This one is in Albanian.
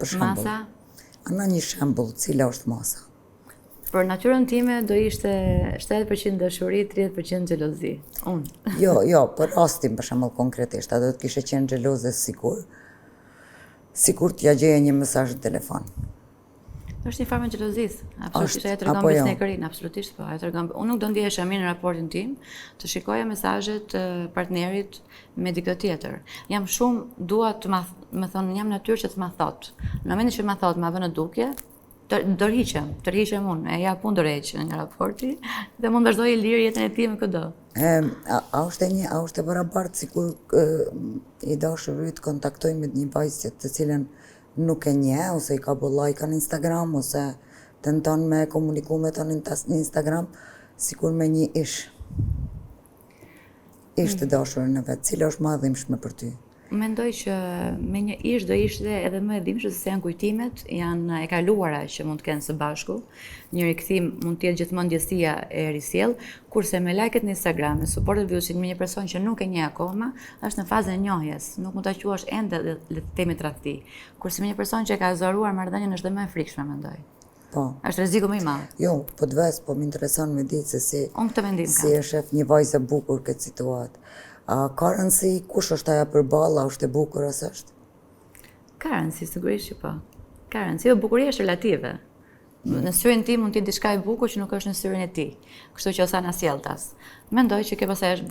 për shembull. Masa? Ana një shembull, cila është masa? Për natyrën time do ishte 70% dashuri, 30% xhelozi. Unë. Jo, për rastin për shembull konkretisht, a do të kishe qenë xheloze sikur t'ja gjeje një mesazh në telefon. Është një farë xhelozisë. Absolutisht ajo tregon apo jo? besnekërinë, absolutisht po. Ajo tregon. Unë nuk do ndihesha mirë në raportin tim të shikoja mesazhet të partnerit me dikë tjetër. Jam shumë dua të më thonë jam natyrë që të ma thot. Në momentin që ma thot, ma vë në dukje, tërhiqem unë, e ja pun dorëheq në një raporti dhe mund vazhdoj lirë jetën e time këdo. A është e barabartë sikur i dashuri të kontaktoj me një vajzë të cilën nuk e njeh ose i ka bë like në Instagram ose tenton me komuniku me ta në Instagram sikur me një ish të dashurin e vet, cila është më e dhimbshme për ty? Mendoj që me një ish do ishte edhe më e dhimbshme se janë kujtimet, janë e kaluara që mund të kenë së bashku. Një rikthim mund të jetë gjithmonë ndjesia e risjell, kurse me like-et në Instagram, me supportet vjuesit me një person që nuk e njeh akoma, është në fazën e njohjes, nuk mund ta quash ende le të themi tradhti. Kurse me një person që ka zaruar marrëdhënien është dhe më e frikshme, mendoj. Po. Është rreziku më i madh. Jo, po të ves, po më intereson me ditë se si Unë këtë mendim kam. si e shef një vajzë e bukur këtë situatë. Ka rëndësi kush është aja përballa, është e bukur ose është? Ka rëndësi, sigurisht që po. Ka rëndësi, jo bukuria është relative. Në syrin tim mund të jetë diçka e bukur që nuk është në syrin e tij. Kështu që osa na sjelltas. Mendoj që kjo pastaj është